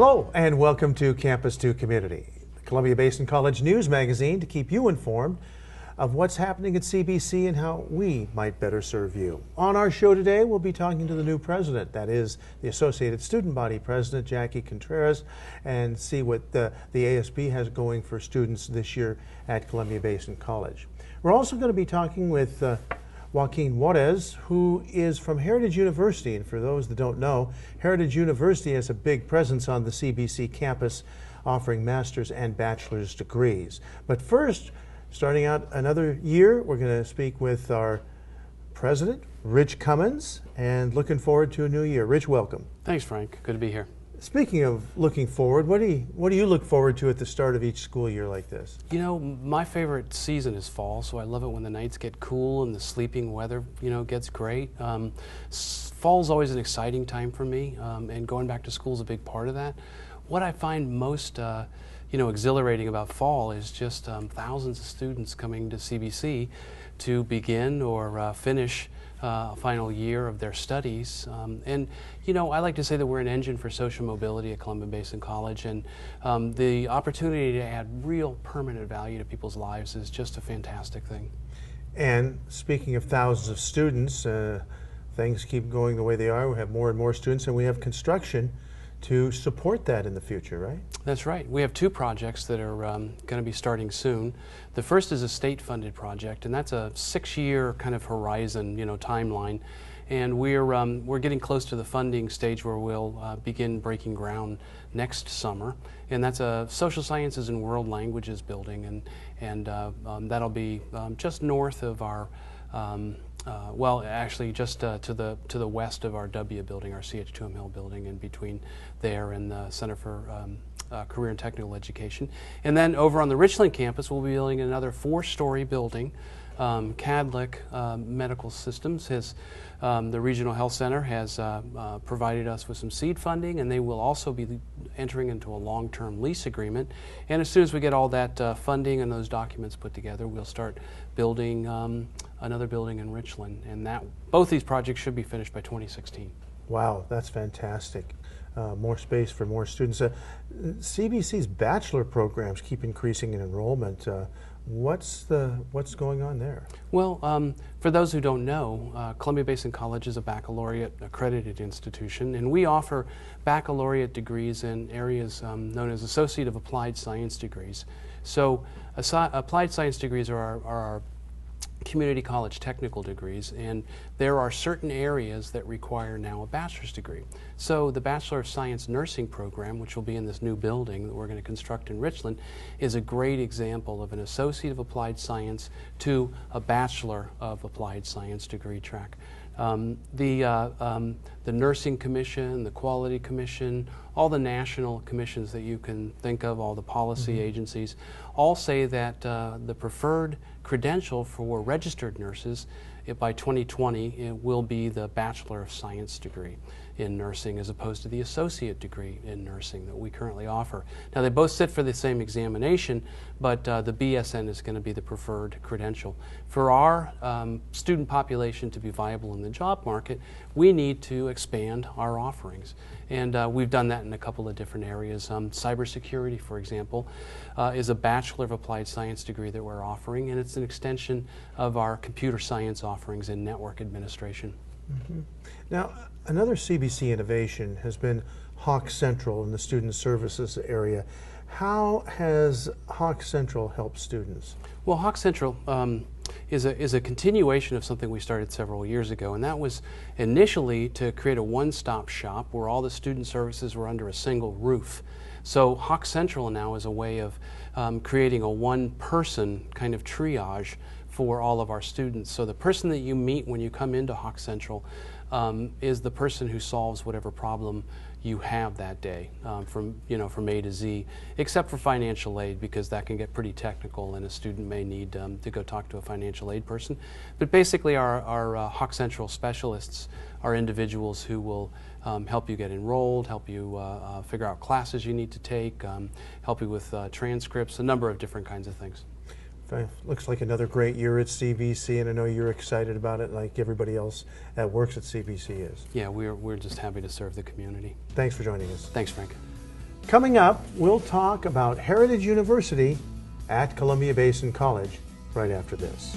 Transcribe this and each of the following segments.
Hello and welcome to Campus to Community, the Columbia Basin College news magazine to keep you informed of what's happening at CBC and how we might better serve you. On our show today, we'll be talking to the new president, that is the Associated Student Body President, Joaquin Juarez, and see what the ASB has going for students this year at Columbia Basin College. We're also going to be talking with Joaquin Juarez, who is from Heritage University. And for those that don't know, Heritage University has a big presence on the CBC campus, offering master's and bachelor's degrees. But first, starting out another year, we're going to speak with our president, Rich Cummins, and looking forward to a new year. Rich, welcome. Thanks, Frank. Good to be here. Speaking of looking forward, what do you look forward to at the start of each school year like this? You know, my favorite season is fall, so I love it when the nights get cool and the sleeping weather, gets great. Fall's always an exciting time for me, and going back to school is a big part of that. What I find most exhilarating about fall is just thousands of students coming to CBC to begin or finish a final year of their studies. I like to say that we're an engine for social mobility at Columbia Basin College, and the opportunity to add real permanent value to people's lives is just a fantastic thing. And speaking of thousands of students, things keep going the way they are. We have more and more students, and we have construction to support that in the future, right? That's right. We have two projects that are going to be starting soon. The first is a state-funded project, and that's a 6-year kind of horizon, timeline. And we're getting close to the funding stage where we'll begin breaking ground next summer. And that's a social sciences and world languages building, and that'll be just north of our just to the west of our W building, our CH2M Hill building, and between there and the Center for Career and Technical Education. And then over on the Richland campus, we'll be building another 4-story building. Cadlick Medical Systems, the Regional Health Center, has provided us with some seed funding, and they will also be entering into a long-term lease agreement. And as soon as we get all that funding and those documents put together, we'll start building another building in Richland. And both these projects should be finished by 2016. Wow, that's fantastic. More space for more students. CBC's bachelor programs keep increasing in enrollment. What's going on there? Well, for those who don't know, Columbia Basin College is a baccalaureate accredited institution, and we offer baccalaureate degrees in areas known as Associate of Applied Science degrees. So applied science degrees are our community college technical degrees, and there are certain areas that require now a bachelor's degree. So the Bachelor of Science nursing program, which will be in this new building that we're going to construct in Richland, is a great example of an Associate of Applied Science to a Bachelor of Applied Science degree track. The Nursing Commission, the Quality Commission, all the national commissions that you can think of, all the policy agencies, all say that the preferred credential for registered nurses by 2020 it will be the Bachelor of Science degree in nursing, as opposed to the associate degree in nursing that we currently offer. Now, they both sit for the same examination, but the BSN is going to be the preferred credential. For our student population to be viable in the job market, we need to expand our offerings. And we've done that in a couple of different areas. Cybersecurity, for example, is a Bachelor of Applied Science degree that we're offering, and it's an extension of our computer science offerings in network administration. Now, another CBC innovation has been Hawk Central in the student services area. How has Hawk Central helped students? Well, Hawk Central is a continuation of something we started several years ago, and that was initially to create a one-stop shop where all the student services were under a single roof. So Hawk Central now is a way of creating a one-person kind of triage for all of our students. So the person that you meet when you come into Hawk Central is the person who solves whatever problem you have that day, from A to Z, except for financial aid, because that can get pretty technical and a student may need to go talk to a financial aid person. But basically our Hawk Central specialists are individuals who will help you get enrolled, help you figure out classes you need to take, help you with transcripts, a number of different kinds of things. Looks like another great year at CBC, and I know you're excited about it like everybody else that works at CBC is. Yeah, we're just happy to serve the community. Thanks for joining us. Thanks, Frank. Coming up, we'll talk about Heritage University at Columbia Basin College right after this.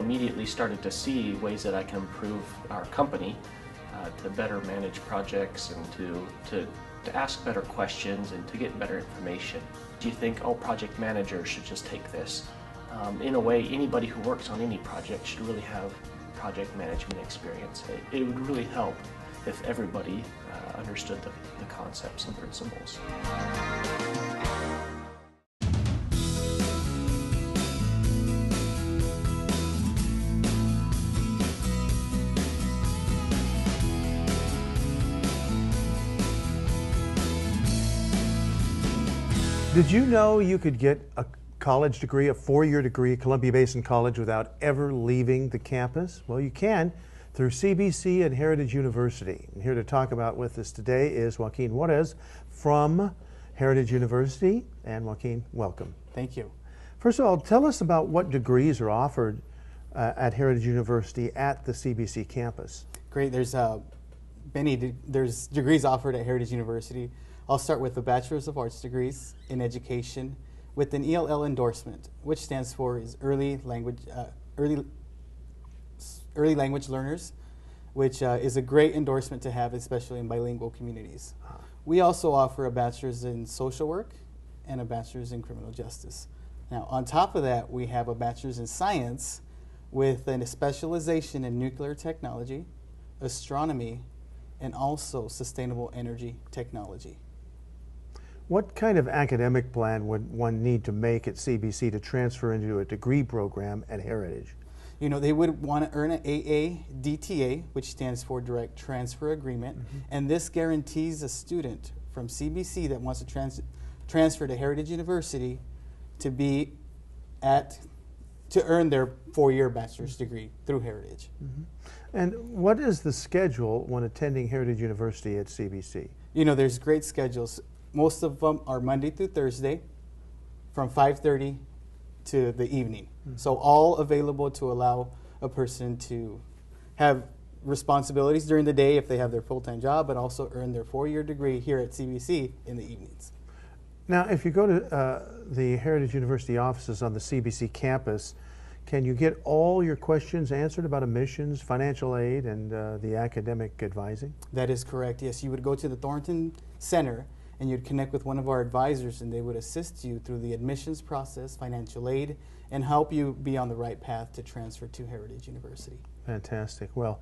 Immediately started to see ways that I can improve our company to better manage projects and to ask better questions and to get better information. Do you think, oh, project managers should just take this? In a way, anybody who works on any project should really have project management experience. It would really help if everybody understood the concepts and principles. Did you know you could get a college degree, a four-year degree at Columbia Basin College without ever leaving the campus? Well, you can through CBC and Heritage University. And here to talk about with us today is Joaquin Juarez from Heritage University. And Joaquin, welcome. Thank you. First of all, tell us about what degrees are offered at Heritage University at the CBC campus. Great. There's degrees offered at Heritage University. I'll start with the Bachelor's of Arts degrees in Education with an ELL endorsement, which stands for Early Language Learners, which is a great endorsement to have, especially in bilingual communities. We also offer a Bachelor's in Social Work and a Bachelor's in Criminal Justice. Now, on top of that, we have a Bachelor's in Science with a specialization in Nuclear Technology, Astronomy, and also Sustainable Energy Technology. What kind of academic plan would one need to make at CBC to transfer into a degree program at Heritage? You know, they would want to earn an AADTA, which stands for Direct Transfer Agreement, and this guarantees a student from CBC that wants to transfer to Heritage University to earn their four-year bachelor's degree through Heritage. And what is the schedule when attending Heritage University at CBC? You know, there's great schedules. Most of them are Monday through Thursday from 5:30 to the evening. So all available to allow a person to have responsibilities during the day if they have their full-time job, but also earn their four-year degree here at CBC in the evenings. Now, if you go to the Heritage University offices on the CBC campus, can you get all your questions answered about admissions, financial aid, and the academic advising? That is correct, yes. You would go to the Thornton Center and you'd connect with one of our advisors and they would assist you through the admissions process, financial aid, and help you be on the right path to transfer to Heritage University. Fantastic. Well,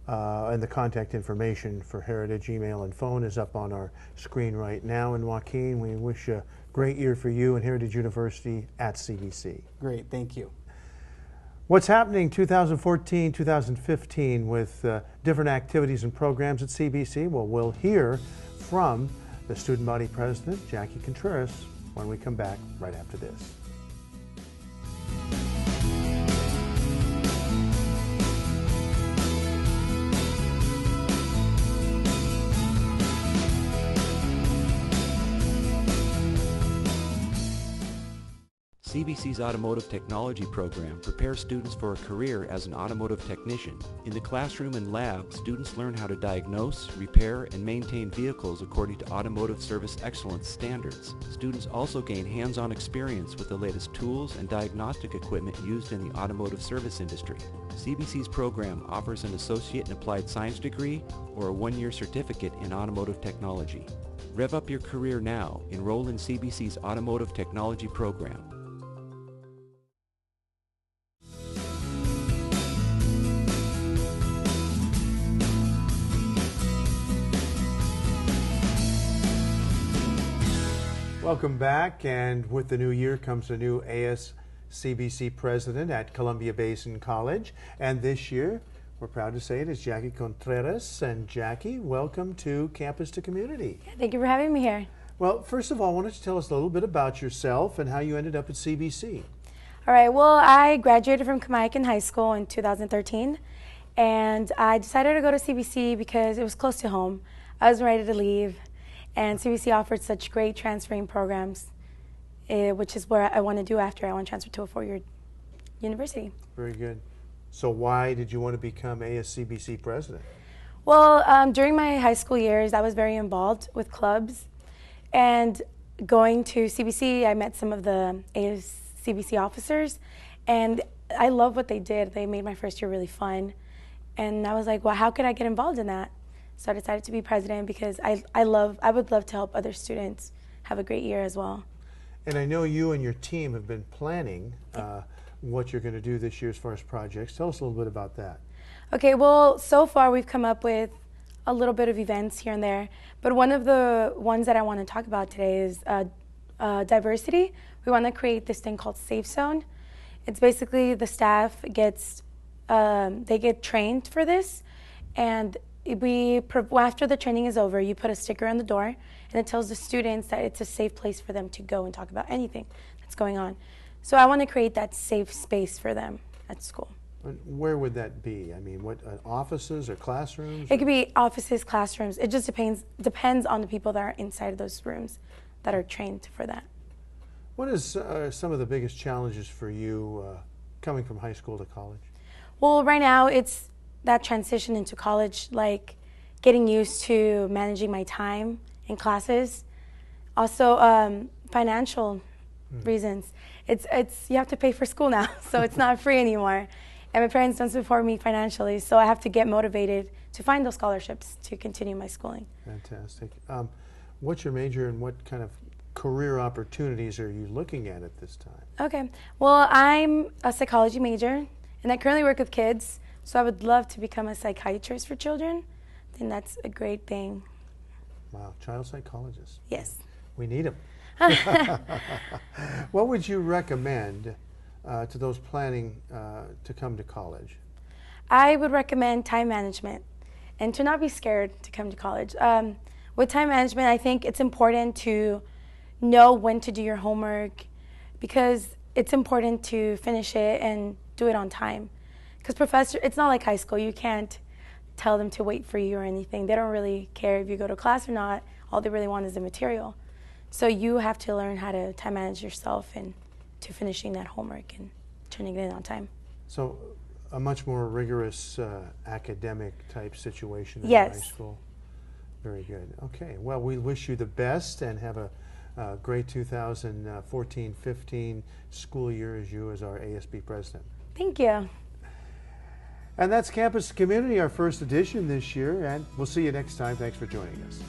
and the contact information for Heritage, email and phone is up on our screen right now. And Joaquin, we wish a great year for you and Heritage University at CBC. Great, thank you. What's happening 2014, 2015 with different activities and programs at CBC? Well, we'll hear from the student body president, Jackie Contreras, when we come back right after this. CBC's Automotive Technology program prepares students for a career as an automotive technician. In the classroom and lab, students learn how to diagnose, repair, and maintain vehicles according to automotive service excellence standards. Students also gain hands-on experience with the latest tools and diagnostic equipment used in the automotive service industry. CBC's program offers an Associate in Applied Science degree or a one-year certificate in automotive technology. Rev up your career now. Enroll in CBC's Automotive Technology program. Welcome back, and with the new year comes a new ASCBC President at Columbia Basin College, and this year we're proud to say it is Jackie Contreras. And Jackie, welcome to Campus to Community. Thank you for having me here. Well, first of all, why don't you tell us a little bit about yourself and how you ended up at CBC? All right, well, I graduated from Camayacan High School in 2013, and I decided to go to CBC because it was close to home. I was ready to leave, And CBC offered such great transferring programs, which is what I want to do after. I want to transfer to a four-year university. Very good. So why did you want to become ASCBC President? Well, during my high school years, I was very involved with clubs. And going to CBC, I met some of the ASCBC officers, and I love what they did. They made my first year really fun. And I was like, well, how could I get involved in that? So I decided to be president because I would love to help other students have a great year as well. And I know you and your team have been planning what you're going to do this year as far as projects. Tell us a little bit about that. Okay, well, so far we've come up with a little bit of events here and there, but one of the ones that I want to talk about today is diversity. We want to create this thing called Safe Zone. It's basically the staff they get trained for this, and after the training is over, you put a sticker on the door, and it tells the students that it's a safe place for them to go and talk about anything that's going on. So I want to create that safe space for them at school. And where would that be? I mean, what offices or classrooms? It could be offices, classrooms. It just depends on the people that are inside of those rooms that are trained for that. What is some of the biggest challenges for you coming from high school to college? Well, right now it's that transition into college, like getting used to managing my time in classes. Also, financial reasons. You have to pay for school now, so it's not free anymore. And my parents don't support me financially, so I have to get motivated to find those scholarships to continue my schooling. Fantastic. What's your major and what kind of career opportunities are you looking at this time? Okay. Well, I'm a psychology major, and I currently work with kids, so I would love to become a psychiatrist for children. I think that's a great thing. Wow, child psychologist. Yes. We need them. What would you recommend to those planning to come to college? I would recommend time management and to not be scared to come to college. With time management, I think it's important to know when to do your homework because it's important to finish it and do it on time. Because it's not like high school. You can't tell them to wait for you or anything. They don't really care if you go to class or not. All they really want is the material. So you have to learn how to time manage yourself and to finishing that homework and turning it in on time. So a much more rigorous academic type situation in Yes. high school. Very good. Okay. Well, we wish you the best and have a great 2014-15 school year as our ASB President. Thank you. And that's Campus Community, our first edition this year, and we'll see you next time. Thanks for joining us.